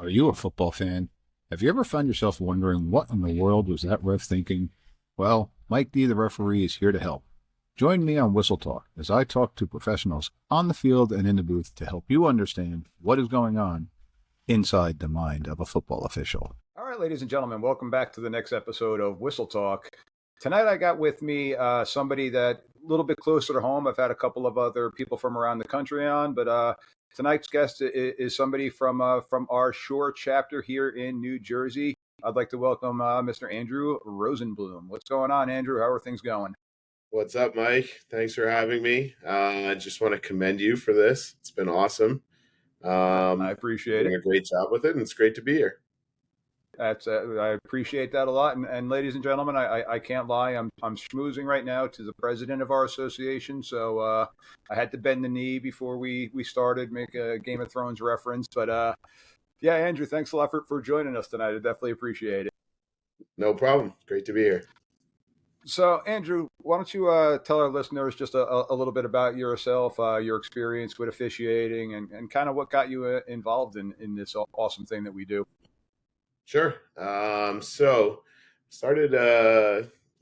Are you a football fan? Have you ever found yourself wondering what in the world was that ref thinking? Well, Mike D, the referee, is here to help. Join me on Whistle Talk as I talk to professionals on the field and in the booth to help you understand what is going on inside the mind of a football official. All right, ladies and gentlemen, welcome back to the next episode of Whistle Talk. Tonight I got with me somebody that a little bit closer to home. I've had a couple of other people from around the country on, but tonight's guest is somebody from our Shore chapter here in New Jersey. I'd like to welcome Mr. Andrew Rosenbloom. What's going on, Andrew? How are things going? What's up, Mike? Thanks for having me. I just want to commend you for this. It's been awesome. I You're appreciate doing it. a great job with it, and it's great to be here. I appreciate that a lot. And ladies and gentlemen, I can't lie. I'm schmoozing right now to the president of our association. So I had to bend the knee before we started, make a Game of Thrones reference. But yeah, Andrew, thanks a lot for joining us tonight. I definitely appreciate it. No problem. Great to be here. So, Andrew, why don't you tell our listeners just a little bit about yourself, your experience with officiating, and kind of what got you involved in this awesome thing that we do? Sure. So started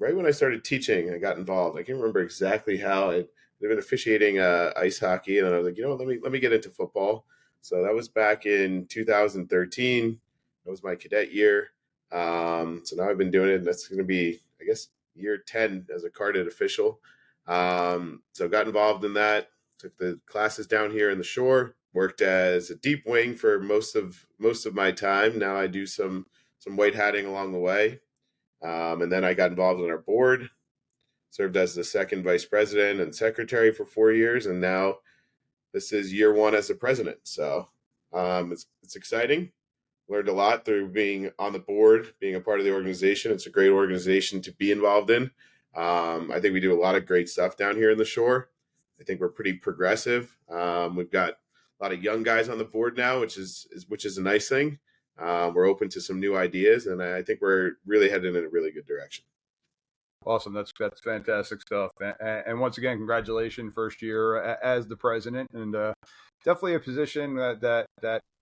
right when I started teaching. I got involved. I can't remember exactly how. I've been officiating ice hockey, and I was like, let me get into football. So that was back in 2013. That was my cadet year. So now I've been doing it. And that's going to be, I guess, year 10 as a carded official. So got involved in that. Took the classes down here in the Shore. Worked as a deep wing for most of my time. Now I do some white hatting along the way, and then I got involved in our board. Served as the second vice president and secretary for 4 years, and now this is year one as the president. So it's exciting. Learned a lot through being on the board, being a part of the organization. It's a great organization to be involved in. I think we do a lot of great stuff down here in the Shore. I think we're pretty progressive. We've got a lot of young guys on the board now, which is a nice thing. We're open to some new ideas, and I think we're really headed in a really good direction. Awesome, that's fantastic stuff. And once again, congratulations, first year as the president, and definitely a position that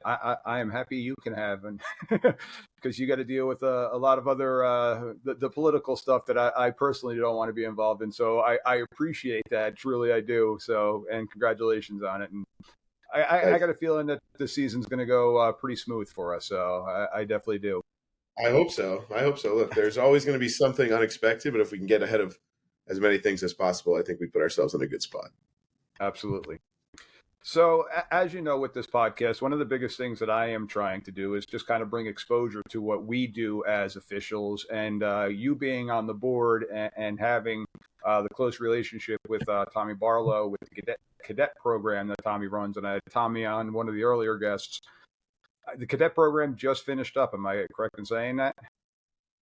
I am happy you can have, and because you got to deal with a lot of other the political stuff that I personally don't want to be involved in. So I appreciate that, truly I do. So, and congratulations on it. And I got a feeling that the season's going to go pretty smooth for us. So I definitely do. I hope so. I hope so. Look, there's always going to be something unexpected, but if we can get ahead of as many things as possible, I think we put ourselves in a good spot. Absolutely. So, as you know, with this podcast, one of the biggest things that I am trying to do is just kind of bring exposure to what we do as officials. And you being on the board and having the close relationship with Tommy Barlow with the cadet program that Tommy runs, and I had Tommy on one of the earlier guests. The cadet program just finished up. Am I correct in saying that?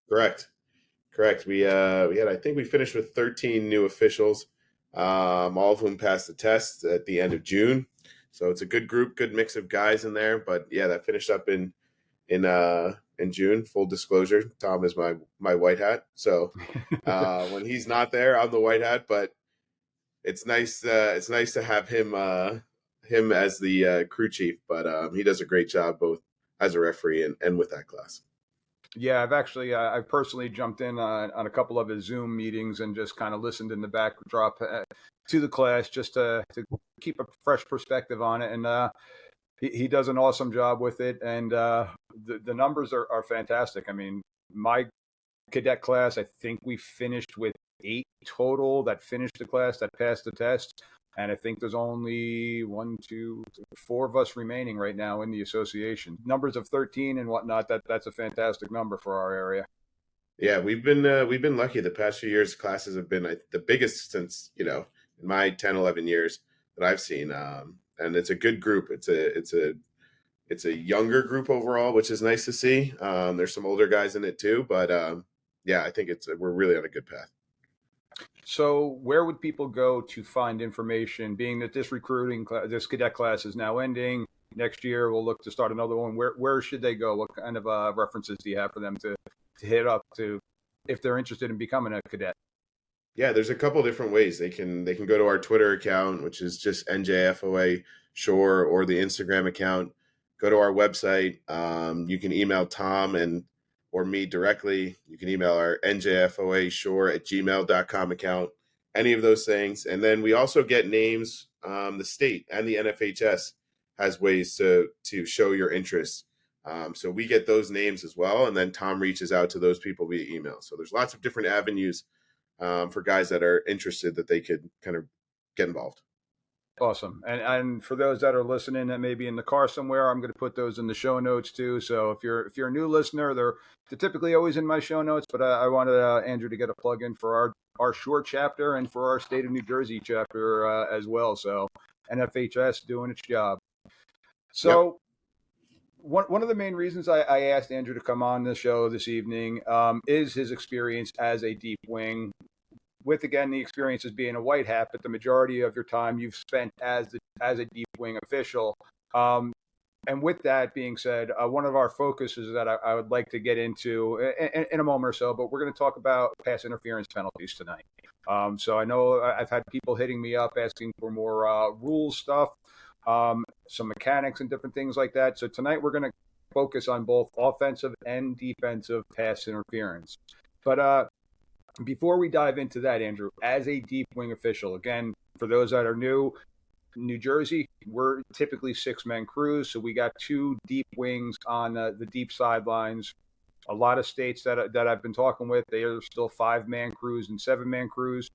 Correct. Correct. I think we finished with 13 new officials, all of whom passed the test at the end of June. So it's a good group, good mix of guys in there. But yeah, that finished up in June. Full disclosure, Tom is my white hat. So when he's not there, I'm the white hat. But it's nice. It's nice to have him as the crew chief. But he does a great job both as a referee and with that class. Yeah, I've personally jumped in on a couple of his Zoom meetings and just kind of listened in the backdrop to the class just to keep a fresh perspective on it. And he does an awesome job with it. And the numbers are fantastic. I mean, my cadet class, I think we finished with 8 total that finished the class, that passed the test. And I think there's only 1, 2, 4 of us remaining right now in the association. Numbers of 13 and whatnot. That's a fantastic number for our area. Yeah, we've been lucky. The past few years, classes have been the biggest since in my 10, 11 years that I've seen. And it's a good group. It's a younger group overall, which is nice to see. There's some older guys in it too, but yeah, I think we're really on a good path. So, where would people go to find information? Being that this cadet class is now ending, next year we'll look to start another one. Where should they go? What kind of references do you have for them to hit up to if they're interested in becoming a cadet? Yeah, there's a couple different ways they can go to our Twitter account, which is just NJFOA Shore, or the Instagram account go to our website. You can email Tom and or me directly. You can email our njfoashore@gmail.com account, any of those things. And then we also get names. The state and the NFHS has ways to show your interest. So we get those names as well. And then Tom reaches out to those people via email. So there's lots of different avenues for guys that are interested that they could kind of get involved. Awesome. And for those that are listening that may be in the car somewhere, I'm going to put those in the show notes too. So if you're a new listener, they're typically always in my show notes, but I wanted Andrew to get a plug in for our short chapter and for our state of New Jersey chapter as well. So NFHS doing its job. So one of the main reasons I asked Andrew to come on the show this evening is his experience as a deep wing. With, again, the experience as being a white hat, but the majority of your time you've spent as a deep wing official. And with that being said, one of our focuses that I would like to get into in a moment or so, but we're going to talk about pass interference penalties tonight. So I know I've had people hitting me up asking for more rules stuff, some mechanics and different things like that. So tonight we're going to focus on both offensive and defensive pass interference. But before we dive into that, Andrew, as a deep wing official, again, for those that are new, New Jersey, we're typically 6-man crews. So we got 2 deep wings on the deep sidelines. A lot of states that I've been talking with, they are still 5-man crews and 7-man crews.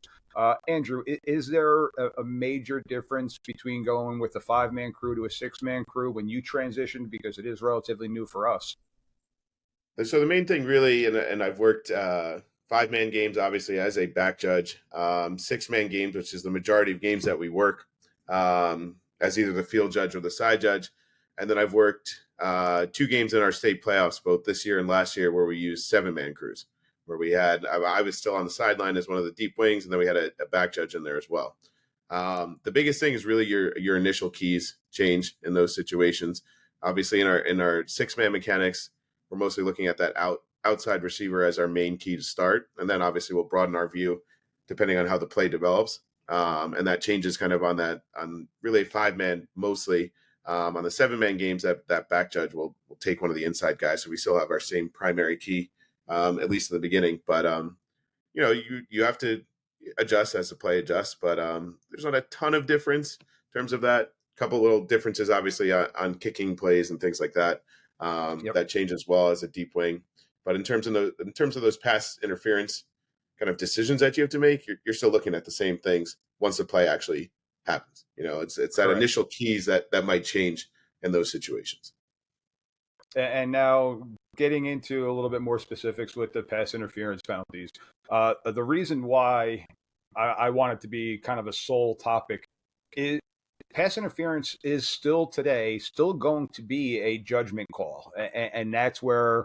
Andrew, is there a major difference between going with a 5-man crew to a 6-man crew when you transitioned? Because it is relatively new for us. So the main thing really, and I've worked 5-man games, obviously, as a back judge, 6-man games, which is the majority of games that we work as either the field judge or the side judge. And then I've worked 2 games in our state playoffs, both this year and last year, where we used 7-man crews, where we had, I was still on the sideline as one of the deep wings, and then we had a back judge in there as well. The biggest thing is really your initial keys change in those situations. Obviously, in our 6-man mechanics, we're mostly looking at that outside receiver as our main key to start. And then obviously we'll broaden our view depending on how the play develops. And that changes kind of on really 5-man mostly. On the 7-man games, that back judge will take one of the inside guys. So we still have our same primary key, at least in the beginning. But, you have to adjust as the play adjusts. But there's not a ton of difference in terms of that. A couple little differences, obviously, on kicking plays and things like that. That change as well as a deep wing. But in terms of those pass interference kind of decisions that you have to make, you're still looking at the same things once the play actually happens. It's that Correct. initial keys that might change in those situations. And now getting into a little bit more specifics with the pass interference penalties. The reason why I want it to be kind of a sole topic is pass interference is still going to be a judgment call. And that's where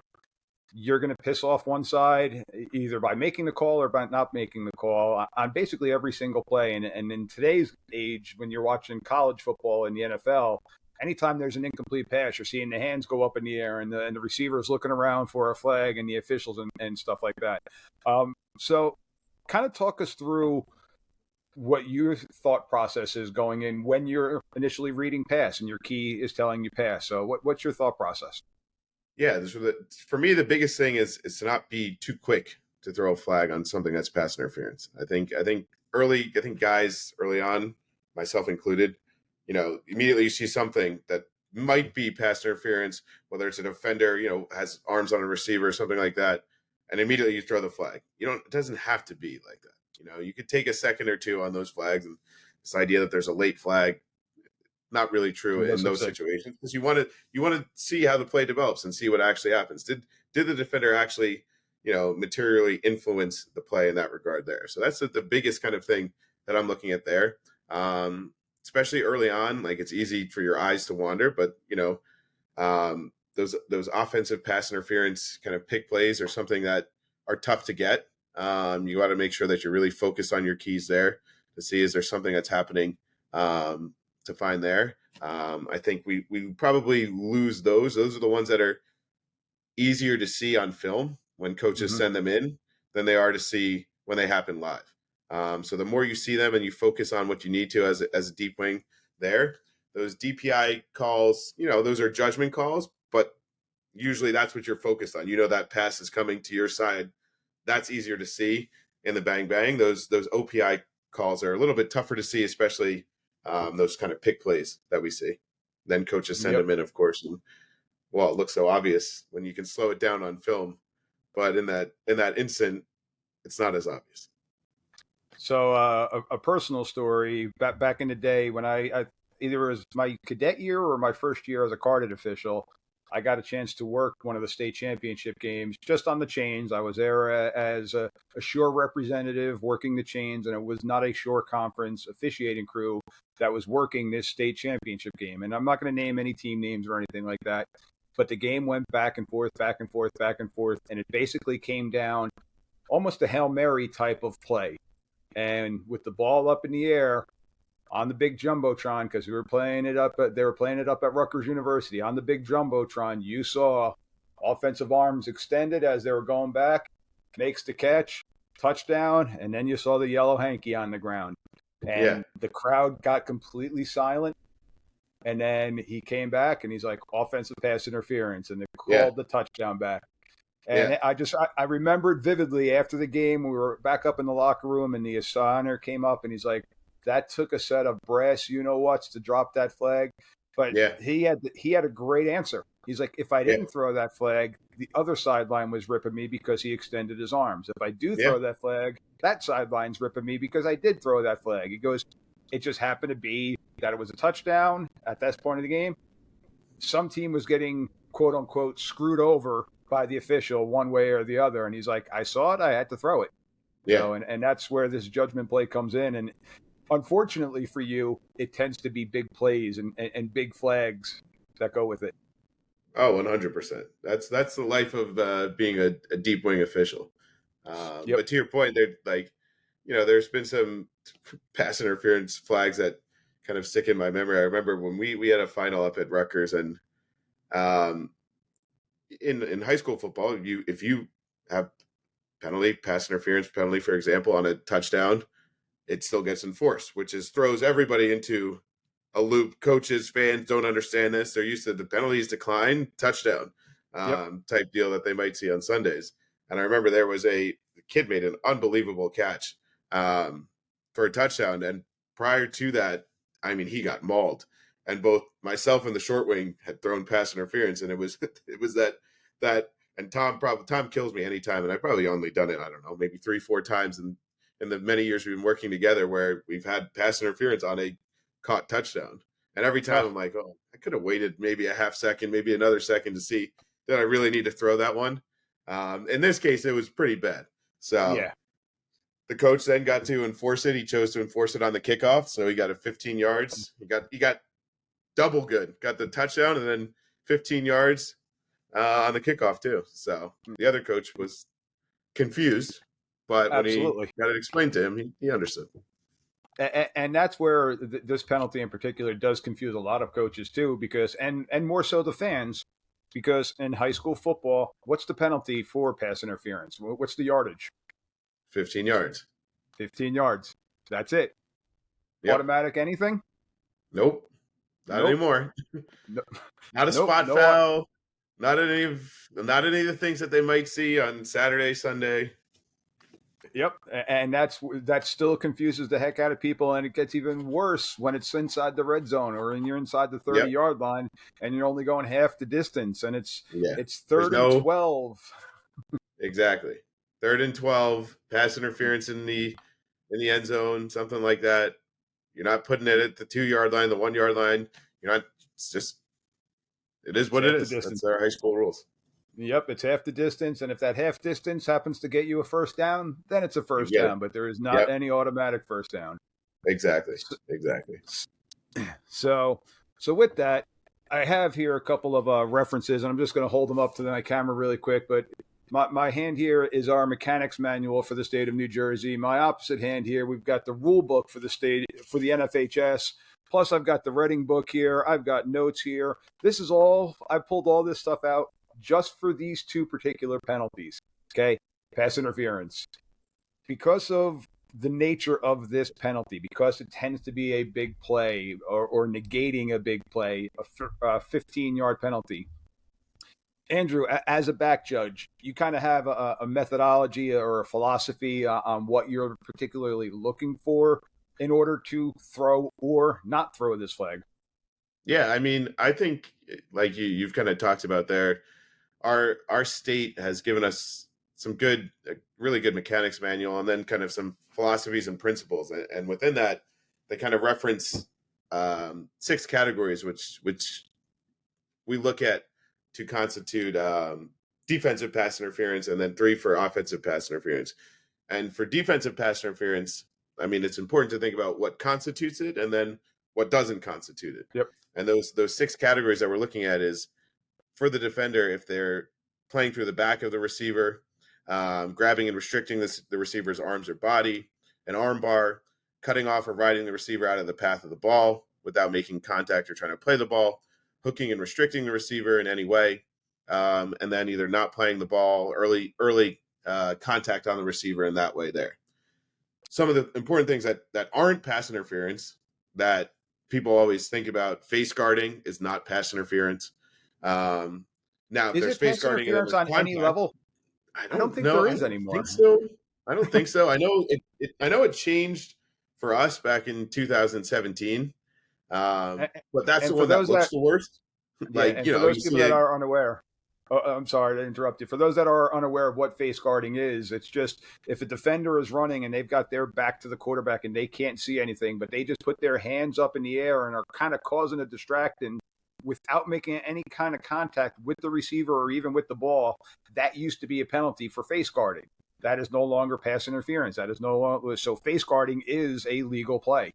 you're going to piss off one side either by making the call or by not making the call on basically every single play. And in today's age, when you're watching college football in the NFL, anytime there's an incomplete pass, you're seeing the hands go up in the air and the receivers looking around for a flag and the officials and stuff like that. So kind of talk us through what your thought process is going in when you're initially reading pass and your key is telling you pass. So what's your thought process? Yeah, for me, the biggest thing is to not be too quick to throw a flag on something that's pass interference. I think guys early on, myself included, immediately you see something that might be pass interference, whether it's a defender, has arms on a receiver or something like that, and immediately you throw the flag. It doesn't have to be like that. You could take a second or two on those flags, and this idea that there's a late flag, not really true in those situations, because you want to see how the play develops and see what actually happens. Did the defender actually, materially influence the play in that regard there? So that's the biggest kind of thing that I'm looking at there. Especially early on, like it's easy for your eyes to wander, but those offensive pass interference kind of pick plays are something that are tough to get. You got to make sure that you're really focused on your keys there to see, is there something that's happening to find there. I think we probably lose those. Those are the ones that are easier to see on film when coaches send them in than they are to see when they happen live. So the more you see them and you focus on what you need to as a deep wing there, those DPI calls, those are judgment calls, but usually that's what you're focused on. That pass is coming to your side. That's easier to see in the bang bang. Those OPI calls are a little bit tougher to see, especially those kind of pick plays that we see. Then coaches send them in, of course, and it looks so obvious when you can slow it down on film, but in that instant, it's not as obvious. So a personal story back in the day when I either it was my cadet year or my first year as a carded official, I got a chance to work one of the state championship games just on the chains. I was there as a shore representative working the chains, and it was not a shore conference officiating crew that was working this state championship game. And I'm not going to name any team names or anything like that, but the game went back and forth, back and forth, back and forth, and it basically came down almost a Hail Mary type of play. And with the ball up in the air on the big jumbotron, because they were playing it up at Rutgers University on the big jumbotron, you saw offensive arms extended as they were going back, makes the catch, touchdown, and then you saw the yellow hanky on the ground, and the crowd got completely silent. And then he came back and he's like, offensive pass interference, and they called the touchdown back. And I remembered vividly after the game, we were back up in the locker room and the assigner came up and he's like, that took a set of brass you-know-whats to drop that flag. But he had a great answer. He's like, if I didn't throw that flag, the other sideline was ripping me because he extended his arms. If I do throw that flag, that sideline's ripping me because I did throw that flag. He goes, it just happened to be that it was a touchdown at that point of the game. Some team was getting, quote unquote, screwed over by the official one way or the other. And he's like, I saw it, I had to throw it. And that's where this judgment play comes in. And unfortunately for you, it tends to be big plays and big flags that go with it. Oh, 100%. That's the life of being a deep wing official. But to your point, there's been some pass interference flags that kind of stick in my memory. I remember when we had a final up at Rutgers, and in high school football, if you have pass interference penalty, for example, on a touchdown, it still gets enforced, which throws everybody into a loop. Coaches, fans don't understand this. They're used to the penalties decline, touchdown type deal that they might see on Sundays. And I remember there was the kid made an unbelievable catch for a touchdown. And prior to that, he got mauled. And both myself and the short wing had thrown pass interference, and it was that. And Tom kills me anytime, and I've probably only done it, I don't know, maybe 3-4 times in the many years we've been working together where we've had pass interference on a caught touchdown. And every time I'm like, oh, I could have waited maybe a half second, maybe another second to see that I really need to throw that one. In this case, it was pretty bad. So the coach then got to enforce it. He chose to enforce it on the kickoff, so he got a 15 yards. He got double good. Got the touchdown and then 15 yards on the kickoff too. So the other coach was confused, but when he got it explained to him, he understood. And that's where this penalty in particular does confuse a lot of coaches too, because and more so the fans, because in high school football, what's the penalty for pass interference? What's the yardage? 15 yards. 15 yards. That's it. Automatic anything? Nope. Not anymore. Not a spot foul. Not any of the things that they might see on Saturday, Sunday. Yep, and that still confuses the heck out of people, and it gets even worse when it's inside the red zone or when you're inside the 30-yard line and you're only going half the distance, and it's 3rd and 12. Exactly, 3rd and 12, pass interference in the end zone, something like that. You're not putting it at the 2-yard line, the 1-yard line. You're not. It's just. It is what it is. That's our high school rules. Yep, it's half the distance, and if that half distance happens to get you a first down, then it's a first down, but there is not any automatic first down. Exactly. So with that, I have here a couple of references, and I'm just going to hold them up to my camera really quick, but my hand here is our mechanics manual for the state of New Jersey. My opposite hand here, we've got the rule book for the NFHS. Plus, I've got the Reading book here. I've got notes here. I pulled all this stuff out just for these two particular penalties, okay? Pass interference. Because of the nature of this penalty, because it tends to be a big play or negating a big play, a 15-yard penalty. Andrew, as a back judge, you kind of have a methodology or a philosophy on what you're particularly looking for in order to throw or not throw this flag. Yeah, I mean, I think like you've kind of talked about there, our state has given us some good, really good mechanics manual, and then kind of some philosophies and principles, and within that, they kind of reference 6 categories, which we look at to constitute defensive pass interference, and then 3 for offensive pass interference. And for defensive pass interference, I mean, it's important to think about what constitutes it and then what doesn't constitute it. Yep. And those 6 categories that we're looking at is for the defender, if they're playing through the back of the receiver, grabbing and restricting the receiver's arms or body, an arm bar, cutting off or riding the receiver out of the path of the ball without making contact or trying to play the ball, hooking and restricting the receiver in any way, and then either not playing the ball, early contact on the receiver in that way there. Some of the important things that aren't pass interference that people always think about, face guarding is not pass interference. Now, if Is there's it face pass guarding and interference there's on contact, any level? I don't think know. there I is don't anymore. think so. I don't think so. I know I know it changed for us back in 2017, but that's the one that looks the worst. Like, and you for know, those you people see that it. are unaware, I'm sorry to interrupt you. For those that are unaware of what face guarding is, it's just if a defender is running and they've got their back to the quarterback and they can't see anything, but they just put their hands up in the air and are kind of causing a distraction without making any kind of contact with the receiver or even with the ball. That used to be a penalty for face guarding. That is no longer pass interference. That is no longer, so face guarding is a legal play.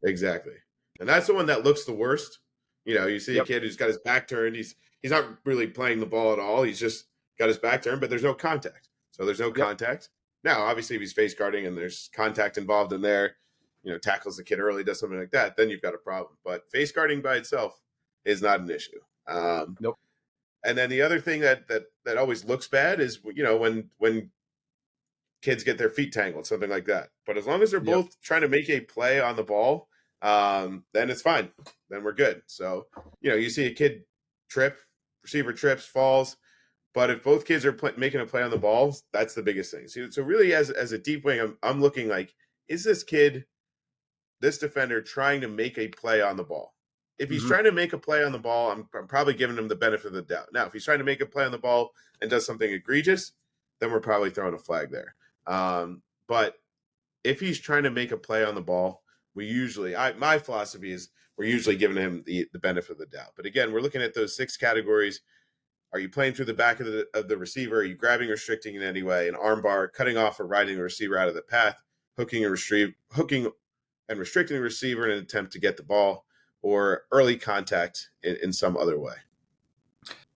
Exactly. And that's the one that looks the worst. You know, you see a Yep. kid who's got his back turned. He's not really playing the ball at all. He's just got his back turned, but there's no contact. So there's no Yep. contact. Now, obviously, if he's face guarding and there's contact involved in there, you know, tackles the kid early, does something like that, then you've got a problem. But face guarding by itself is not an issue. Nope. And then the other thing that always looks bad is, you know, when kids get their feet tangled, something like that. But as long as they're both trying to make a play on the ball, then it's fine. Then we're good. So, you know, you see a kid trip, receiver trips, falls, but if both kids are making a play on the ball, that's the biggest thing. So really, as a deep wing, I'm looking like, is this defender trying to make a play on the ball? If he's trying to make a play on the ball, I'm probably giving him the benefit of the doubt. Now, if he's trying to make a play on the ball and does something egregious, then we're probably throwing a flag there. But if he's trying to make a play on the ball, my philosophy is we're usually giving him the benefit of the doubt. But again, we're looking at those 6 categories. Are you playing through the back of the receiver? Are you grabbing or restricting in any way? An arm bar, cutting off or riding the receiver out of the path, hooking and restricting the receiver in an attempt to get the ball, or early contact in some other way.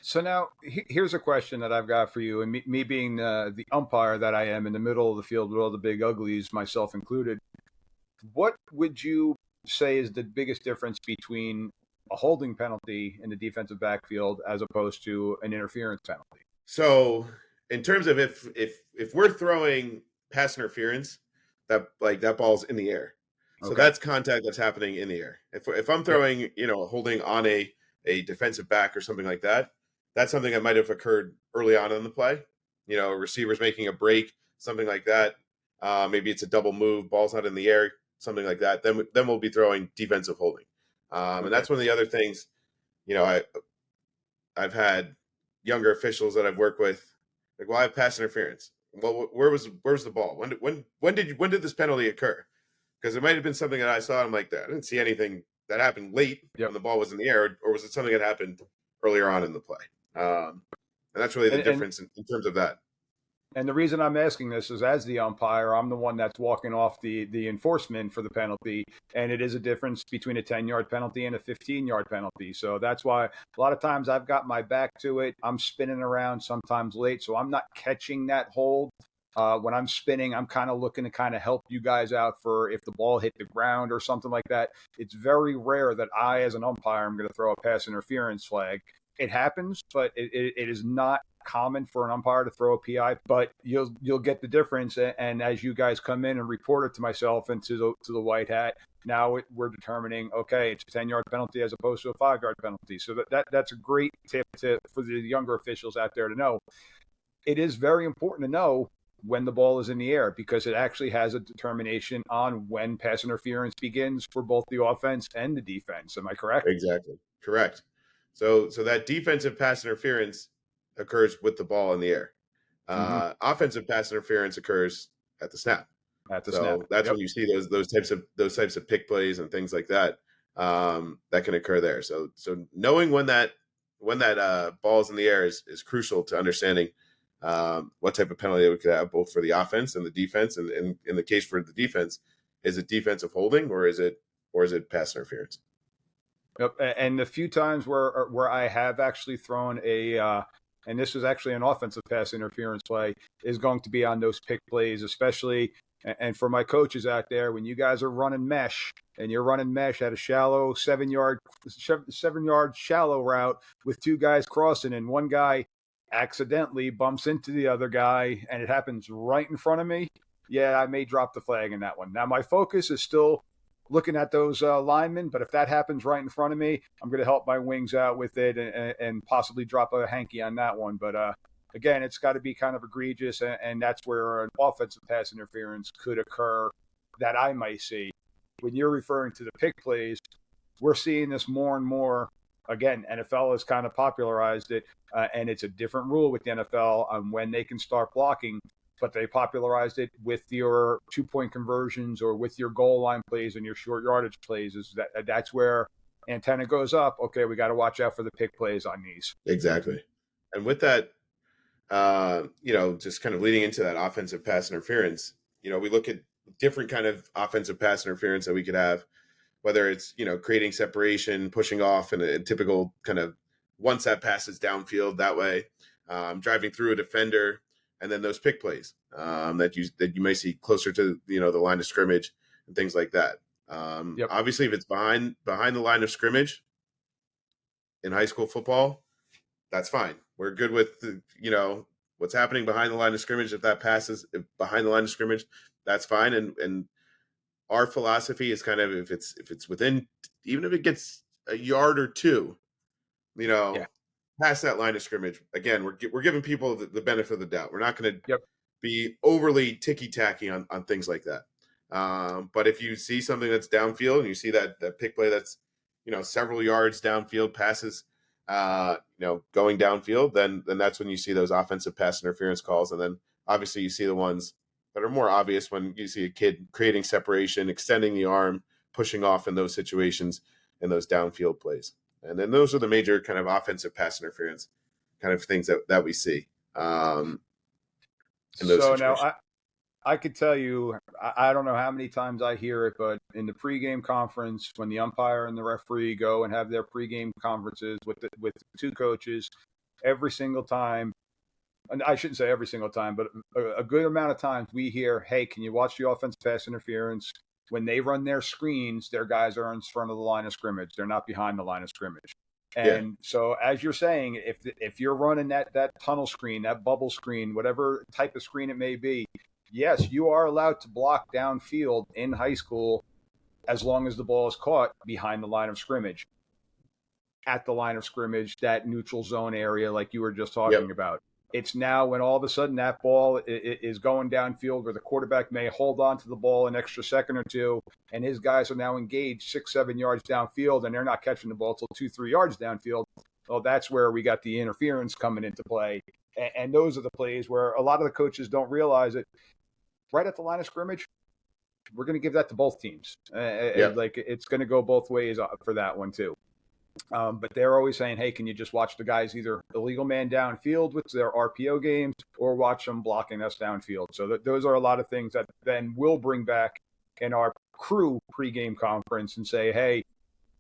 So now here's a question that I've got for you, and me being the umpire that I am in the middle of the field with all the big uglies, myself included. What would you say is the biggest difference between a holding penalty in the defensive backfield as opposed to an interference penalty? So in terms of if we're throwing pass interference, that ball's in the air. So that's contact that's happening in the air. If I'm throwing, you know, holding on a defensive back or something like that, that's something that might have occurred early on in the play. You know, a receiver's making a break, something like that. Maybe it's a double move, ball's not in the air, something like that. Then we'll be throwing defensive holding. And that's one of the other things, you know, I've had younger officials that I've worked with, like, well, I have pass interference. Well, where's the ball? When did this penalty occur? Because it might have been something that I saw. I'm like, I didn't see anything that happened late when the ball was in the air, or was it something that happened earlier on in the play? And that's really the difference in terms of that. And the reason I'm asking this is, as the umpire, I'm the one that's walking off the enforcement for the penalty, and it is a difference between a 10-yard penalty and a 15-yard penalty. So that's why a lot of times I've got my back to it. I'm spinning around, sometimes late, so I'm not catching that hold. When I'm spinning, I'm kind of looking to kind of help you guys out for if the ball hit the ground or something like that. It's very rare that I, as an umpire, am going to throw a pass interference flag. It happens, but it is not common for an umpire to throw a PI, but you'll get the difference. And as you guys come in and report it to myself and to the white hat, now we're determining, okay, it's a 10-yard penalty as opposed to a 5-yard penalty. So that's a great tip for the younger officials out there to know. It is very important to know when the ball is in the air, because it actually has a determination on when pass interference begins for both the offense and the defense. Am I correct? Exactly. Correct. So that defensive pass interference occurs with the ball in the air. Offensive pass interference occurs at the snap. At the so snap. That's Yep. when you see those types of pick plays and things like that that can occur there. So knowing when that ball is in the air is crucial to understanding what type of penalty we could have both for the offense and the defense. And in the case for the defense, is it defensive holding or is it pass interference? Yep. And the few times where I have actually thrown and this is actually an offensive pass interference play, is going to be on those pick plays, especially. And for my coaches out there, when you guys are running mesh and you're running mesh at a shallow 7-yard shallow route with two guys crossing and one guy accidentally bumps into the other guy and it happens right in front of me, yeah, I may drop the flag in that one. Now, my focus is still looking at those linemen, but if that happens right in front of me, I'm going to help my wings out with it and possibly drop a hanky on that one. But again, it's got to be kind of egregious, and that's where an offensive pass interference could occur that I might see. When you're referring to the pick plays, we're seeing this more and more. Again, NFL has kind of popularized it, and it's a different rule with the NFL on when they can start blocking, but they popularized it with your 2-point conversions or with your goal line plays and your short yardage plays. That's where antenna goes up. Okay, we got to watch out for the pick plays on these. Exactly. And with that, just kind of leading into that offensive pass interference, we look at different kind of offensive pass interference that we could have, whether it's, creating separation, pushing off in a typical kind of once that passes downfield that way, driving through a defender, and then those pick plays that you may see closer to, the line of scrimmage and things like that. Yep. Obviously, if it's behind the line of scrimmage in high school football, that's fine. We're good with what's happening behind the line of scrimmage. If that passes behind the line of scrimmage, that's fine. And our philosophy is kind of if it's within, even if it gets a yard or two, past that line of scrimmage. Again, we're giving people the benefit of the doubt. We're not going to be overly ticky-tacky on things like that. But if you see something that's downfield and you see that pick play that's several yards downfield passes, going downfield, then that's when you see those offensive pass interference calls. And then obviously you see the ones that are more obvious when you see a kid creating separation, extending the arm, pushing off in those situations and those downfield plays. And then those are the major kind of offensive pass interference kind of things that we see. In those So situations. now I could tell you, I don't know how many times I hear it, but in the pregame conference, when the umpire and the referee go and have their pregame conferences with the two coaches, every single time, and I shouldn't say every single time, but a good amount of times we hear, hey, can you watch the offensive pass interference? When they run their screens, their guys are in front of the line of scrimmage. They're not behind the line of scrimmage. And so as you're saying, if you're running that tunnel screen, that bubble screen, whatever type of screen it may be, yes, you are allowed to block downfield in high school as long as the ball is caught behind the line of scrimmage. At the line of scrimmage, that neutral zone area like you were just talking about. It's now when all of a sudden that ball is going downfield where the quarterback may hold on to the ball an extra second or two, and his guys are now engaged 6-7 yards downfield, and they're not catching the ball till 2-3 yards downfield. Well, that's where we got the interference coming into play. And those are the plays where a lot of the coaches don't realize it. Right at the line of scrimmage, we're going to give that to both teams. Like it's going to go both ways for that one too. But they're always saying, hey, can you just watch the guys either illegal man downfield with their RPO games or watch them blocking us downfield? So those are a lot of things that then we'll bring back in our crew pregame conference and say, hey,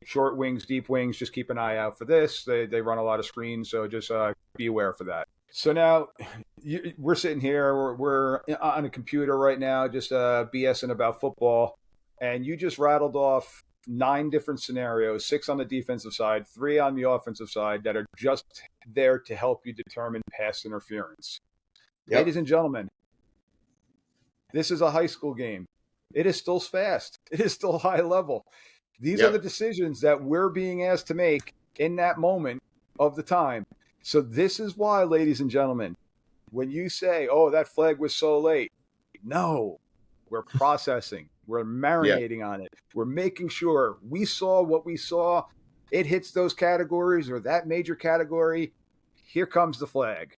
short wings, deep wings, just keep an eye out for this. They run a lot of screens, so just be aware for that. So now we're sitting here, we're on a computer right now, just BSing about football, and you just rattled off 9 different scenarios, 6 on the defensive side, 3 on the offensive side that are just there to help you determine pass interference. Yep. Ladies and gentlemen, this is a high school game. It is still fast. It is still high level. These are the decisions that we're being asked to make in that moment of the time. So this is why, ladies and gentlemen, when you say, oh, that flag was so late, no, we're processing. We're marinating on it. We're making sure we saw what we saw. It hits those categories or that major category. Here comes the flag.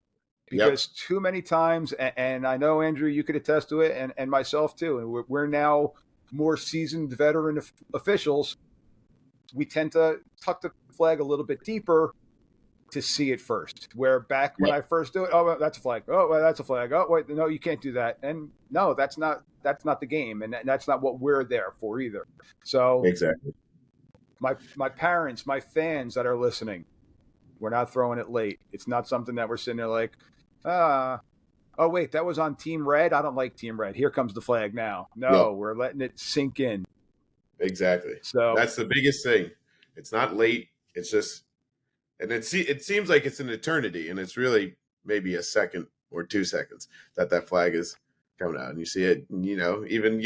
Because too many times, and I know, Andrew, you could attest to it, and myself too, and we're now more seasoned veteran officials, we tend to tuck the flag a little bit deeper to see it first. Where back when I first do it, oh, well, that's a flag. Oh, well, that's a flag. Oh, wait, no, you can't do that. And no, that's not the game, and that's not what we're there for either. So exactly, my parents, my fans that are listening, we're not throwing it late. It's not something that we're sitting there like, oh, wait, that was on Team Red. I don't like Team Red. Here comes the flag now. No, we're letting it sink in. Exactly. So that's the biggest thing. It's not late. It's just, and it seems like it's an eternity, and it's really maybe a second or 2 seconds that flag is coming out, and you see it. Even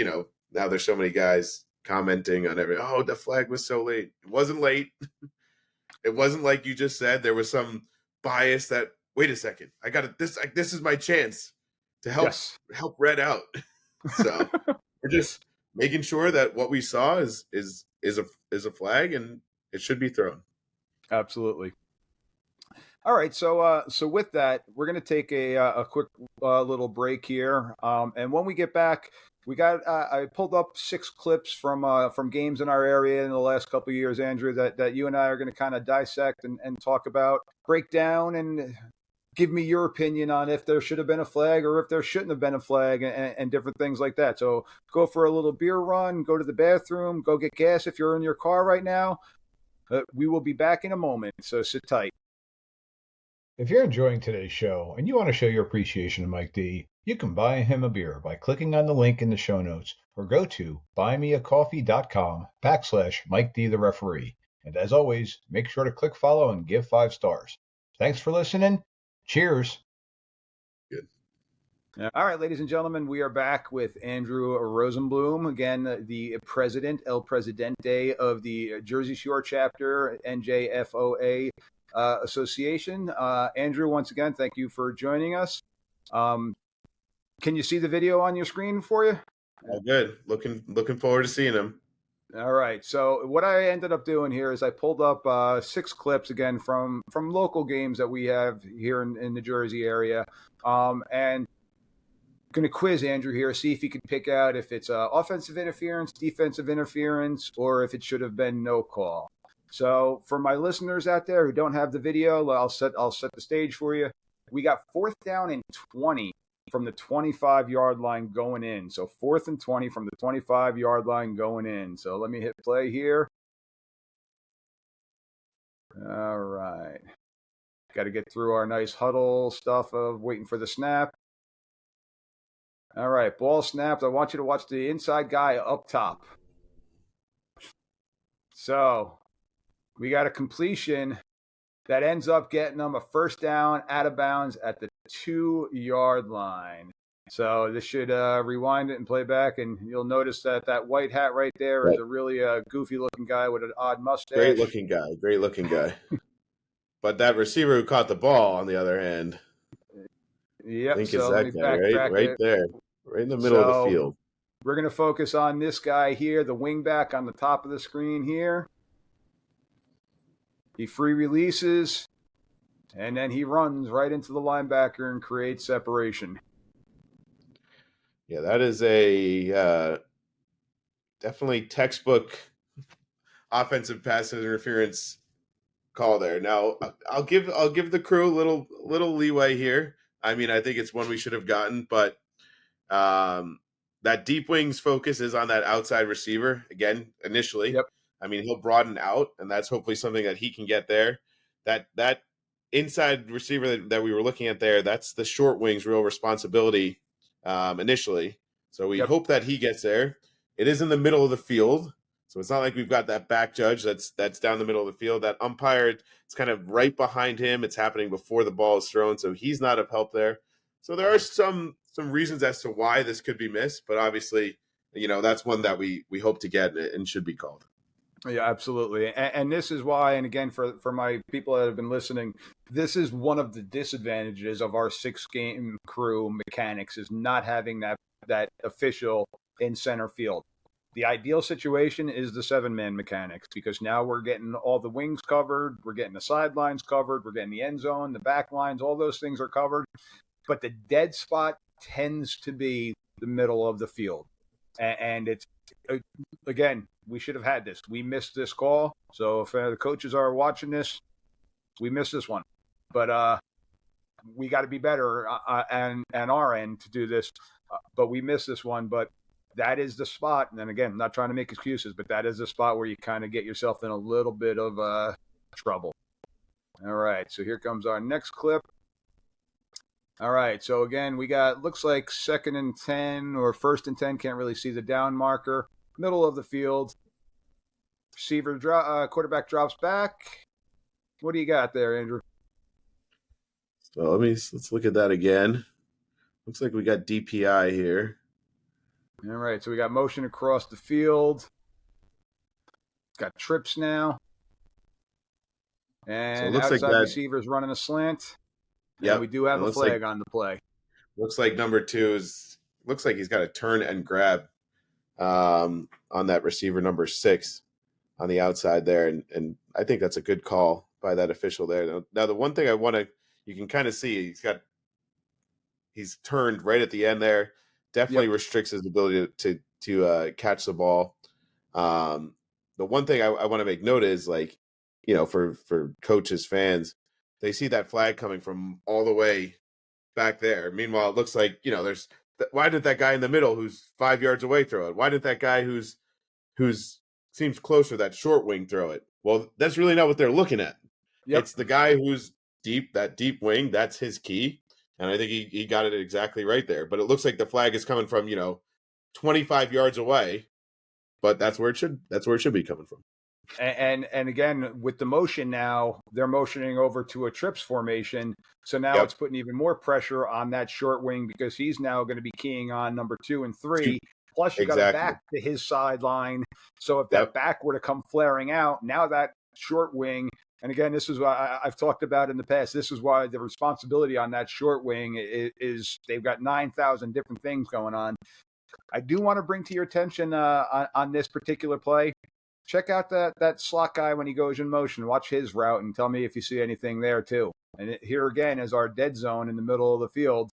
now there's so many guys commenting on oh, the flag was so late. It wasn't late. It wasn't like you just said. There was some bias that, wait a second, I got it. This is my chance to help Red out. So we're just making sure that what we saw is a flag, and it should be thrown. Absolutely. All right, so with that, we're going to take a quick little break here, and when we get back, we got I pulled up 6 clips from games in our area in the last couple of years, Andrew, that you and I are going to kind of dissect and talk about, break down, and give me your opinion on if there should have been a flag or if there shouldn't have been a flag, and different things like that. So go for a little beer run, go to the bathroom, go get gas if you're in your car right now. We will be back in a moment, so sit tight. If you're enjoying today's show and you want to show your appreciation to Mike D, you can buy him a beer by clicking on the link in the show notes or go to buymeacoffee.com/Mike D the referee. And as always, make sure to click follow and give 5 stars. Thanks for listening. Cheers. Good. All right, ladies and gentlemen, we are back with Andrew Rosenbloom, again, the president, El Presidente of the Jersey Shore chapter, NJFOA Association. Andrew, once again, thank you for joining us. Can you see the video on your screen for you? All good. Looking forward to seeing him. All right. So what I ended up doing here is I pulled up 6 clips again from local games that we have here in the Jersey area, and going to quiz Andrew here, see if he can pick out if it's offensive interference, defensive interference, or if it should have been no call. So for my listeners out there who don't have the video, I'll set the stage for you. We got 4th down and 20 from the 25-yard line going in. So 4th and 20 from the 25-yard line going in. So let me hit play here. All right. Got to get through our nice huddle stuff of waiting for the snap. All right, ball snapped. I want you to watch the inside guy up top. So we got a completion that ends up getting them a 1st down out of bounds at the 2-yard line. So this should rewind it and play back, and you'll notice that white hat right there is a really goofy-looking guy with an odd mustache. Great-looking guy. But that receiver who caught the ball, on the other hand, yep. I think So it's that guy, right there, right in the middle of the field. We're going to focus on this guy here, the wingback on the top of the screen here. He free releases, and then he runs right into the linebacker and creates separation. Yeah, that is a definitely textbook offensive pass interference call there. Now, I'll give the crew a little leeway here. I mean, I think it's one we should have gotten, but that deep wings focus is on that outside receiver again initially. Yep. I mean, he'll broaden out, and that's hopefully something that he can get there. That inside receiver that we were looking at there, that's the short wing's real responsibility initially. So we hope that he gets there. It is in the middle of the field, So it's not like we've got that back judge that's down the middle of the field. That umpire, it's kind of right behind him. It's happening before the ball is thrown, so he's not of help there. So there are some reasons as to why this could be missed, but obviously, that's one that we hope to get and should be called. Yeah, absolutely. And this is why, and again, for my people that have been listening, this is one of the disadvantages of our 6-game crew mechanics is not having that official in center field. The ideal situation is the 7-man mechanics because now we're getting all the wings covered, we're getting the sidelines covered, we're getting the end zone, the back lines, all those things are covered. But the dead spot tends to be the middle of the field. And it's, again, we should have had this. We missed this call. So if the coaches are watching this, we missed this one. But we got to be better on our end to do this. But we missed this one. But that is the spot. And then again, I'm not trying to make excuses, but that is the spot where you kind of get yourself in a little bit of trouble. All right. So here comes our next clip. All right. So again, we got, looks like 2nd and 10 or 1st and 10. Can't really see the down marker. Middle of the field. Receiver, quarterback drops back. What do you got there, Andrew? So let's look at that again. Looks like we got DPI here. All right. So we got motion across the field. Got trips now. And so it looks outside like receivers running a slant. Yeah, we do have a flag on the play. Looks like number 2 looks like he's got a turn and grab on that receiver number 6 on the outside there, and I think that's a good call by that official there. Now the one thing you can kind of see he's turned right at the end there. Definitely restricts his ability to catch the ball. The one thing I want to make note is for coaches, fans, they see that flag coming from all the way back there. Meanwhile, it looks like, why did that guy in the middle who's 5 yards away throw it? Why did that guy who's seems closer, that short wing, throw it? Well, that's really not what they're looking at. Yep. It's the guy who's that deep wing. That's his key. And I think he got it exactly right there. But it looks like the flag is coming from, 25 yards away. But that's where it should be coming from. And again, with the motion now, they're motioning over to a trips formation. So now it's putting even more pressure on that short wing because he's now going to be keying on number 2 and 3. Plus, you got to back to his sideline. So if that back were to come flaring out, now that short wing, and again, this is why I've talked about in the past, this is why the responsibility on that short wing is they've got 9,000 different things going on. I do want to bring to your attention on this particular play, check out that slot guy when he goes in motion. Watch his route and tell me if you see anything there too. And here again is our dead zone in the middle of the field.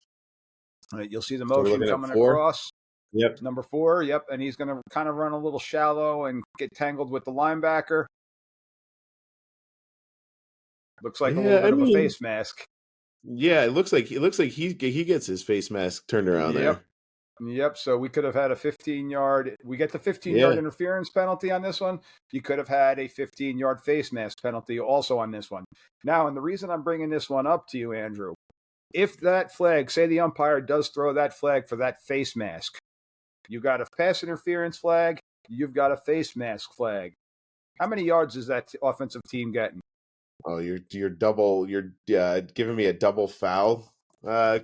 You'll see the motion coming across. Yep. Number 4. Yep. And he's going to kind of run a little shallow and get tangled with the linebacker. Looks like a little bit of a face mask. Yeah, it looks like he gets his face mask turned around there. Yep. So we could have had a 15-yard. We get the 15-yard interference penalty on this one. You could have had a 15-yard face mask penalty also on this one. Now, and the reason I'm bringing this one up to you, Andrew, if that flag, say the umpire does throw that flag for that face mask, you got a pass interference flag, you've got a face mask flag. How many yards is that offensive team getting? Oh, you're giving me a double foul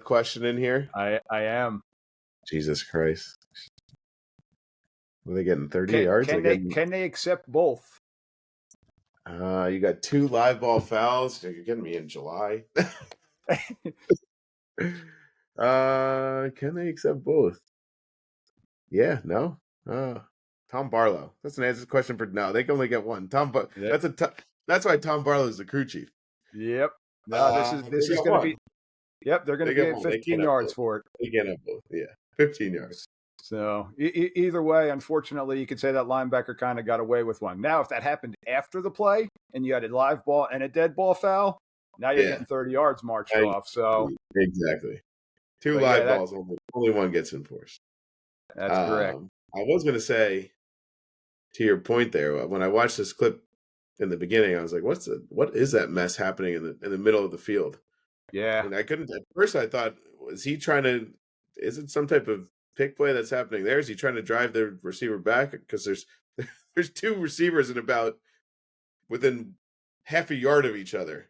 question in here. I am. Jesus Christ. Are they getting 30 yards? Can they accept both? You got 2 live ball fouls. You're getting me in July. Can they accept both? Yeah, no. Tom Barlow. That's an answer question for no. They can only get one. That's why Tom Barlow is the crew chief. Yep. No, this is going to be. Yep, they're going to get 15 yards for it. They get both. Yeah, 15 yards. So either way, unfortunately, you could say that linebacker kind of got away with one. Now, if that happened after the play and you had a live ball and a dead ball foul, now you're getting 30 yards marched off. So exactly. 2 live balls, only one gets enforced. That's correct. I was going to say, to your point there, when I watched this clip in the beginning, I was like, what is that mess happening in the middle of the field? Yeah. And I couldn't, at first I thought, is it some type of pick play that's happening there? Is he trying to drive the receiver back? Because there's two receivers in about within half a yard of each other.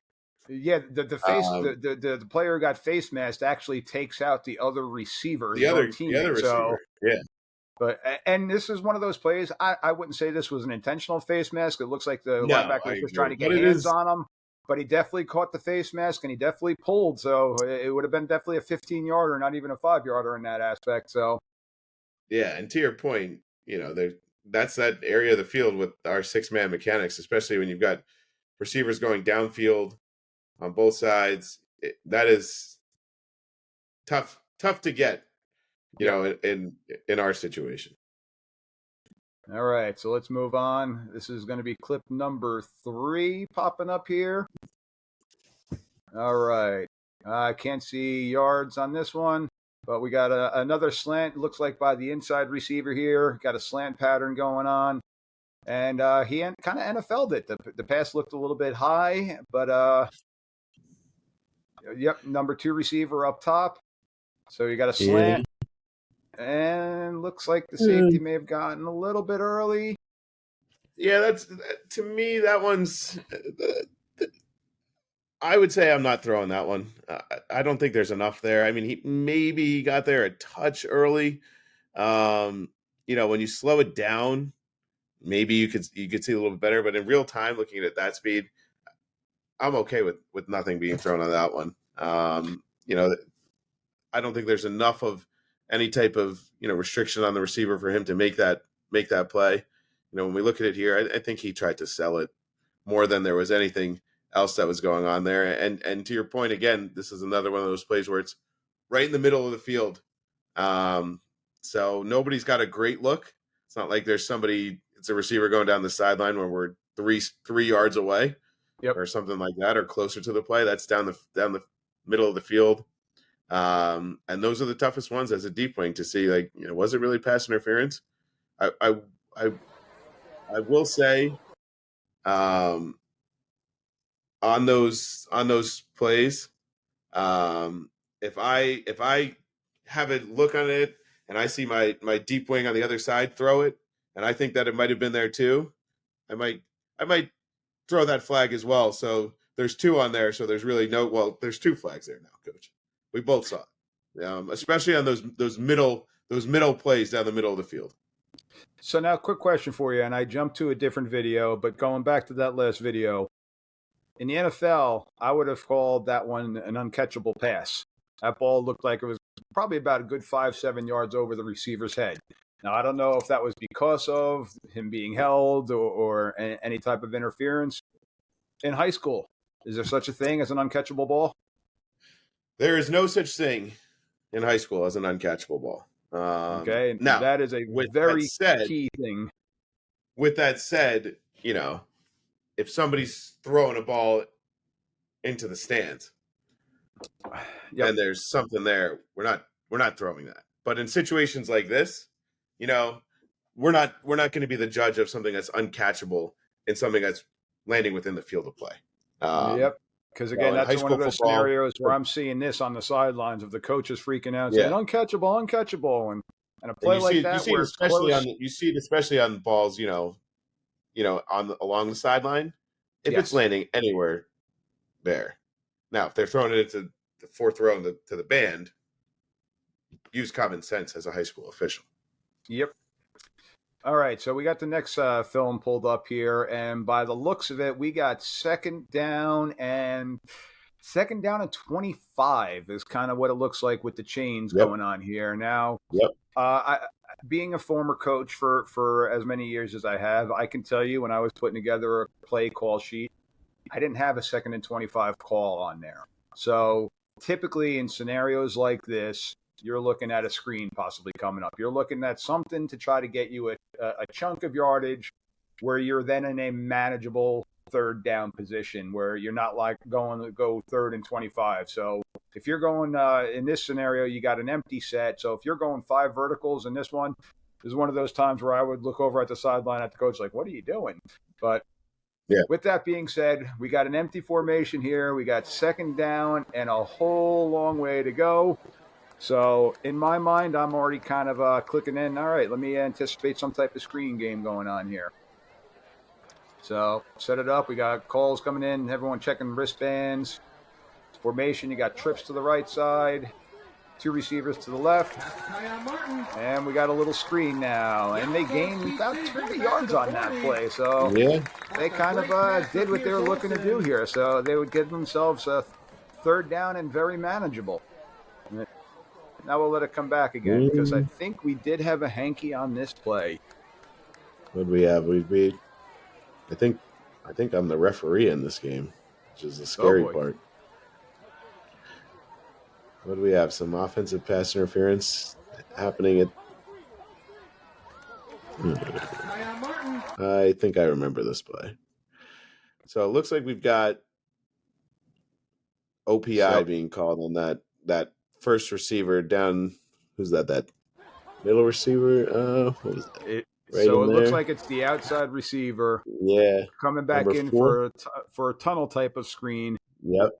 Yeah, the player who got face masked actually takes out the other receiver, his own teammate. The other receiver. Yeah. But and this is one of those plays. I wouldn't say this was an intentional face mask. It looks like the linebacker was just trying to get hands on him. But he definitely caught the face mask and he definitely pulled. So it would have been definitely a 15-yarder, not even a 5-yarder in that aspect. So yeah, and to your point, that's that area of the field with our 6-man mechanics, especially when you've got receivers going downfield on both sides. That is tough to get, in our situation. All right, so let's move on. This is going to be clip number 3 popping up here. All right. I can't see yards on this one, but we got another slant. Looks like by the inside receiver here. Got a slant pattern going on. And he kind of NFL'd it. The pass looked a little bit high, but yep, number 2 receiver up top. So you got a slant. And looks like the safety may have gotten a little bit early. Yeah, to me, that one's. I would say I'm not throwing that one. I don't think there's enough there. I mean, he got there a touch early. When you slow it down, maybe you could see a little bit better. But in real time, looking at it at that speed, I'm okay with nothing being thrown on that one. I don't think there's enough of any type of restriction on the receiver for him to make that play. When we look at it here, I think he tried to sell it more than there was anything else that was going on there. And to your point again, this is another one of those plays where it's right in the middle of the field. So nobody's got a great look. It's not like it's a receiver going down the sideline where we're three yards away, or something like that, or closer to the play. That's down the middle of the field. And those are the toughest ones as a deep wing to see, was it really pass interference? I will say, on those plays, if I have a look on it and I see my deep wing on the other side throw it, and I think that it might have been there too, I might throw that flag as well. So there's 2 on there. So there's really there's 2 flags there now, Coach. We both saw it, especially on those middle plays down the middle of the field. So now, quick question for you, and I jumped to a different video, but going back to that last video, in the NFL, I would have called that one an uncatchable pass. That ball looked like it was probably about a good 5-7 yards over the receiver's head. Now, I don't know if that was because of him being held or any type of interference. In high school, is there such a thing as an uncatchable ball? There is no such thing in high school as an uncatchable ball. Okay, now that is a very key thing. With that said, if somebody's throwing a ball into the stands, and there's something there, we're not throwing that. But in situations like this, we're not going to be the judge of something that's uncatchable in something that's landing within the field of play. Because again, that's one of those scenarios where I'm seeing this on the sidelines of the coaches freaking out, saying uncatchable, and a play like that. You see it especially on balls, along the sideline. If it's landing anywhere there, now if they're throwing it into the 4th row to the band, use common sense as a high school official. Yep. All right, so we got the next film pulled up here, and by the looks of it, we got second down and 25 is kind of what it looks like with the chains going on here. Now, being a former coach for as many years as I have, I can tell you when I was putting together a play call sheet, I didn't have a 2nd and 25 call on there. So typically in scenarios like this, you're looking at a screen possibly coming up. You're looking at something to try to get you a chunk of yardage where you're then in a manageable 3rd down position where you're not like going to go 3rd and 25. So if you're going in this scenario, you got an empty set. So if you're going 5 verticals in this one, this is one of those times where I would look over at the sideline at the coach like, what are you doing? But with that being said, we got an empty formation here. We got 2nd down and a whole long way to go. So in my mind, I'm already kind of clicking in. All right, let me anticipate some type of screen game going on here. So set it up. We got calls coming in. Everyone checking wristbands. Formation. You got trips to the right side. 2 receivers to the left. And we got a little screen now. And they gained about 20 yards on that play. So Yeah. they kind of did what they were looking to do here. So they would give themselves a third down and very manageable. Now we'll let it come back again because I think we did have a hanky on this play. What do we have? I think I'm the referee in this game, which is the scary part. What do we have? Some offensive pass interference happening at. I think I remember this play. So it looks like we've got OPI being called on that first receiver down. Who's that? That middle receiver? What is that? Right so it looks like it's the outside receiver. Yeah. Coming back in for a tunnel type of screen. Yep.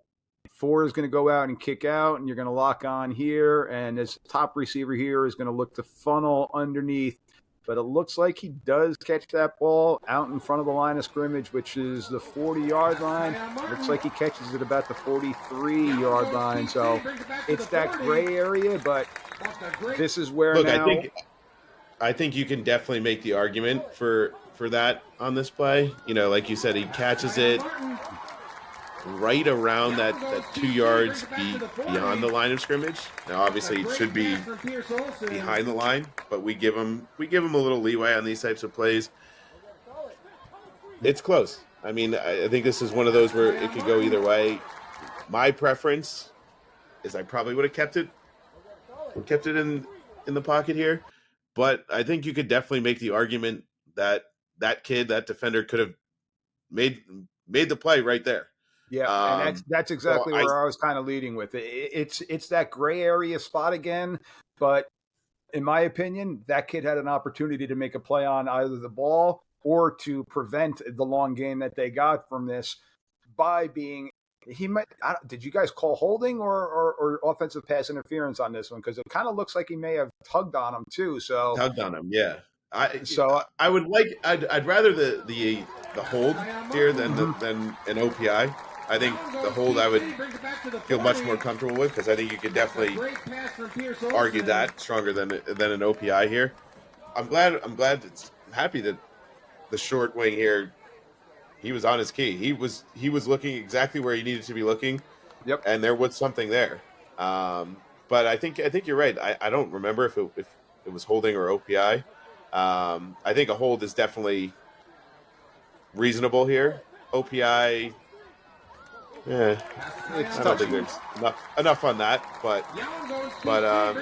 4 is going to go out and kick out, and you're going to lock on here. And this top receiver here is going to look to funnel underneath. But it looks like he does catch that ball out in front of the line of scrimmage, which is the 40-yard line. Looks like he catches it about the 43-yard line. So it's that gray area, but this is where I think you can definitely make the argument for that on this play. You know, like you said, he catches it right around that 2 yards beyond the line of scrimmage. Now, obviously, it should be behind the line, but we give him a little leeway on these types of plays. It's close. I mean, I think this is one of those where it could go either way. My preference is I probably would have kept it in the pocket here, but I think you could definitely make the argument that that defender could have made the play right there. Yeah, and that's exactly where I was kind of leading with it. It's that gray area spot again, but in my opinion, that kid had an opportunity to make a play on either the ball or to prevent the long gain that they got from this by being. Did you guys call holding or offensive pass interference on this one? Because it kind of looks like he may have tugged on him too. So tugged on him, yeah. I'd rather the hold here than an OPI. I think the hold I would feel much more comfortable with because I think you could definitely argue that stronger than an OPI here. I'm happy that the short wing here, he was on his key. He was looking exactly where he needed to be looking. Yep. And there was something there. But I think you're right. I don't remember if it was holding or OPI. I think a hold is definitely reasonable here. OPI, I don't think there's enough on that, but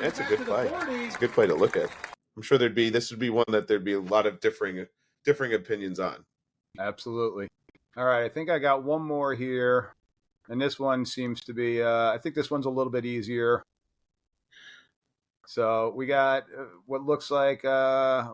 it's a good play. It's a good play to look at. I'm sure this would be one that there'd be a lot of differing opinions on. Absolutely. All right, I think I got one more here, and this one seems to be. I think this one's a little bit easier. So we got what looks like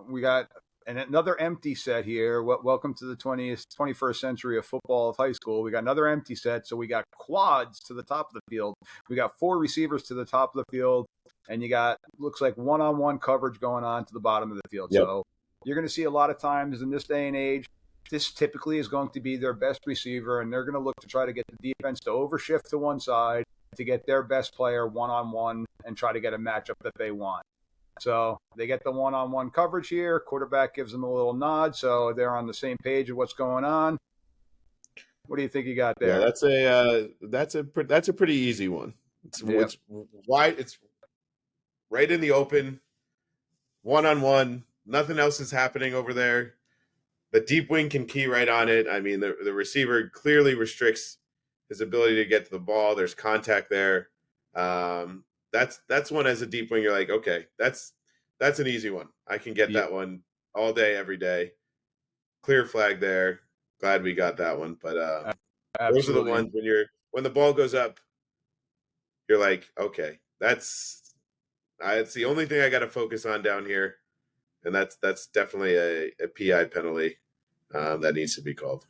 we got another empty set here. Welcome to the 21st century of football of high school. We got another empty set. So we got quads to the top of the field. We got 4 receivers to the top of the field. And you got, looks like one-on-one coverage going on to the bottom of the field. Yep. So you're going to see a lot of times in this day and age, this typically is going to be their best receiver. And they're going to look to try to get the defense to overshift to one side to get their best player one-on-one and try to get a matchup that they want. So they get the one-on-one coverage here. Quarterback gives them a little nod, so they're on the same page of what's going on. What do you think you got there? Yeah, that's a pretty easy one. It's wide. It's right in the open, one-on-one. Nothing else is happening over there. The deep wing can key right on it. I mean, the receiver clearly restricts his ability to get to the ball. There's contact there. That's one as a deep wing. You're like, okay, that's an easy one. I can get that one all day, every day. Clear flag there. Glad we got that one. But those are the ones when the ball goes up, you're like, okay, it's the only thing I got to focus on down here, and that's definitely a PI penalty that needs to be called.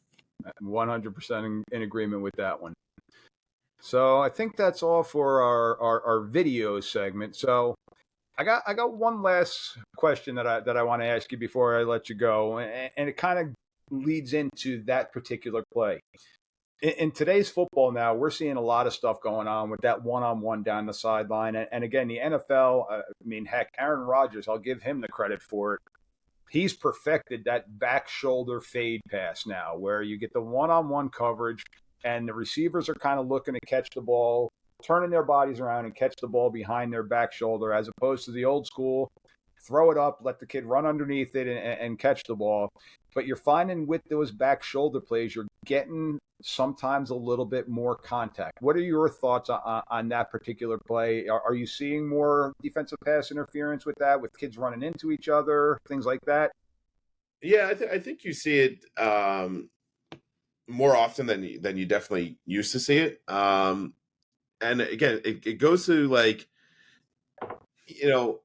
100% in agreement with that one. So I think that's all for our video segment. So I got one last question that I want to ask you before I let you go, and it kind of leads into that particular play. In today's football now, we're seeing a lot of stuff going on with that one-on-one down the sideline. And again, the NFL, I mean, heck, Aaron Rodgers, I'll give him the credit for it. He's perfected that back shoulder fade pass now, where you get the one-on-one coverage and the receivers are kind of looking to catch the ball, turning their bodies around and catch the ball behind their back shoulder, as opposed to the old school, throw it up, let the kid run underneath it and catch the ball. But you're finding with those back shoulder plays, you're getting sometimes a little bit more contact. What are your thoughts on that particular play? Are you seeing more defensive pass interference with that, with kids running into each other, things like that? Yeah, I think you see it more often than you definitely used to see it. And again, it goes to like,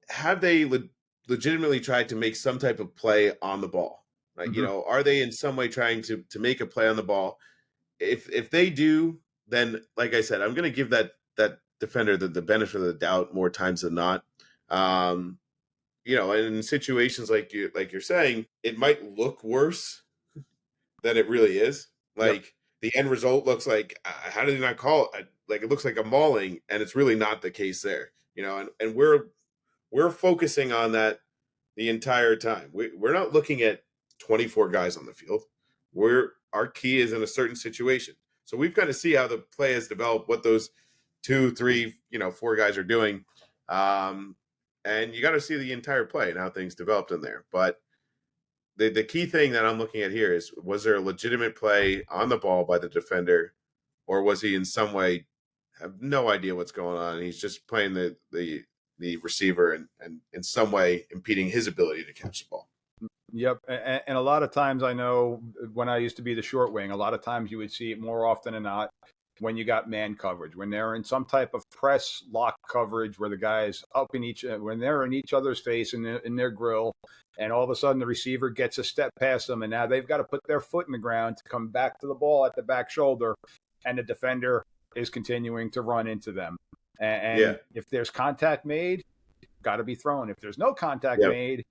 have they legitimately tried to make some type of play on the ball? Right? Mm-hmm. Are they in some way trying to make a play on the ball? If they do, then like I said, I'm going to give that defender the benefit of the doubt more times than not. And in situations like you're saying, it might look worse than it really is. Yep. Like the end result looks like, how did they not call it? Like it looks like a mauling, and it's really not the case there. And we're focusing on that the entire time. We're not looking at 24 guys on the field. Our key is in a certain situation. So we've got to see how the play has developed, what those 2, 3, 4 guys are doing. And you got to see the entire play and how things developed in there. But the key thing that I'm looking at here is, was there a legitimate play on the ball by the defender, or was he in some way have no idea what's going on, and he's just playing the receiver and in some way impeding his ability to catch the ball? Yep. And a lot of times, I know when I used to be the short wing, a lot of times you would see it more often than not when you got man coverage, when they're in some type of press lock coverage where the guys when they're in each other's face in their grill, and all of a sudden the receiver gets a step past them, and now they've got to put their foot in the ground to come back to the ball at the back shoulder, and the defender is continuing to run into them. Yeah. And if there's contact made, got to be thrown. If there's no contact Yep. made,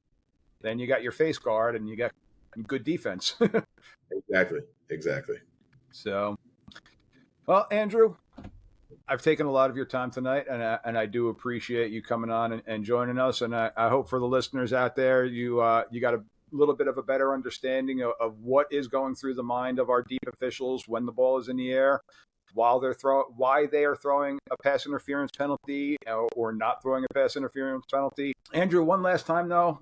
then you got your face guard and you got good defense. Exactly. So, well, Andrew, I've taken a lot of your time tonight, and I do appreciate you coming on and joining us. And I hope for the listeners out there, you got a little bit of a better understanding of what is going through the mind of our deep officials when the ball is in the air, why they are throwing a pass interference penalty or not throwing a pass interference penalty. Andrew, one last time though,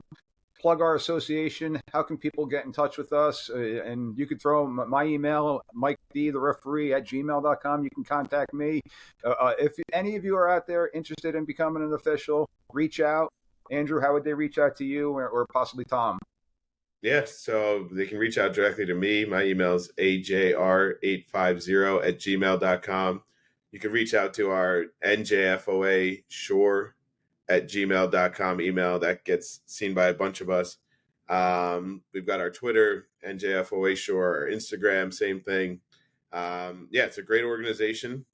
plug our association. How can people get in touch with us? And you could throw my email, MikeD@gmail.com. You can contact me. If any of you are out there interested in becoming an official, reach out. Andrew, how would they reach out to you or possibly Tom? Yes, so they can reach out directly to me. My email is ajr850@gmail.com. You can reach out to our NJFOA Shore @gmail.com email. That gets seen by a bunch of us. We've got our Twitter, NJFOA Shore, our Instagram, same thing. It's a great organization.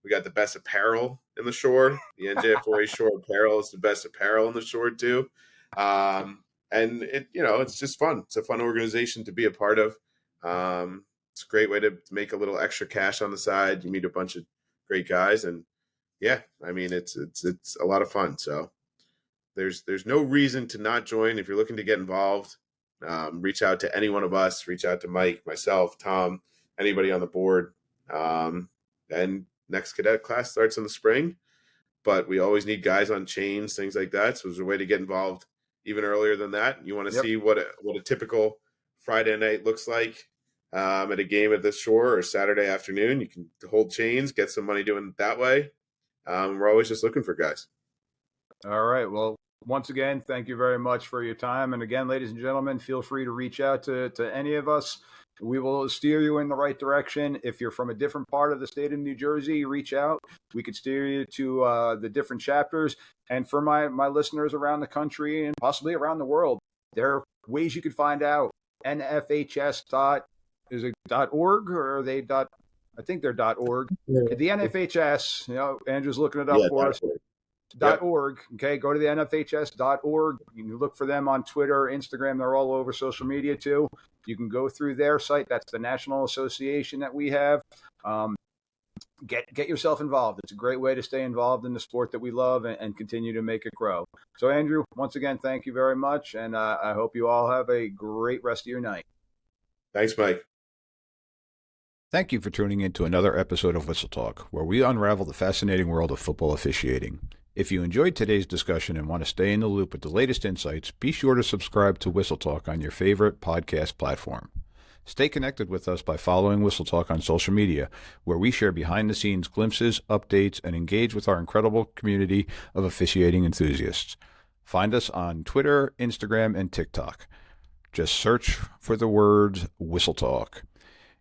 We got the best apparel in the Shore. The NJFOA Shore apparel is the best apparel in the Shore too. And it's just fun. It's a fun organization to be a part of. It's a great way to make a little extra cash on the side. You meet a bunch of great guys, and yeah, I mean, it's a lot of fun. So there's no reason to not join. If you're looking to get involved, reach out to any one of us. Reach out to Mike, myself, Tom, anybody on the board. And next cadet class starts in the spring, but we always need guys on chains, things like that. So there's a way to get involved even earlier than that. You want to see what a typical Friday night looks like at a game at the Shore, or Saturday afternoon. You can hold chains, get some money doing it that way. We're always just looking for guys. All right. Well, once again, thank you very much for your time. And again, ladies and gentlemen, feel free to reach out to any of us. We will steer you in the right direction. If you're from a different part of the state of New Jersey, reach out. We could steer you to the different chapters. And for my listeners around the country and possibly around the world, there are ways you could find out. NFHS.org, or are they I think they're .org. Yeah. The NFHS, Andrew's looking it up Yeah, for us. Yep. .org. Okay, go to the NFHS.org. You can look for them on Twitter, Instagram. They're all over social media too. You can go through their site. That's the national association that we have. Get yourself involved. It's a great way to stay involved in the sport that we love and continue to make it grow. So, Andrew, once again, thank you very much, and I hope you all have a great rest of your night. Thanks, Mike. Thank you for tuning in to another episode of Whistle Talk, where we unravel the fascinating world of football officiating. If you enjoyed today's discussion and want to stay in the loop with the latest insights, be sure to subscribe to Whistle Talk on your favorite podcast platform. Stay connected with us by following Whistle Talk on social media, where we share behind-the-scenes glimpses, updates, and engage with our incredible community of officiating enthusiasts. Find us on Twitter, Instagram, and TikTok. Just search for the words Whistle Talk.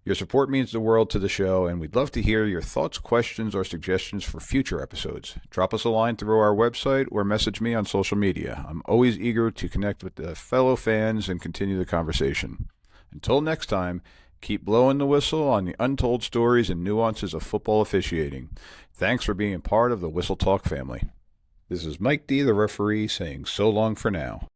Your support means the world to the show, and we'd love to hear your thoughts, questions, or suggestions for future episodes. Drop us a line through our website or message me on social media. I'm always eager to connect with the fellow fans and continue the conversation. Until next time, keep blowing the whistle on the untold stories and nuances of football officiating. Thanks for being part of the Whistle Talk family. This is Mike D., the referee, saying so long for now.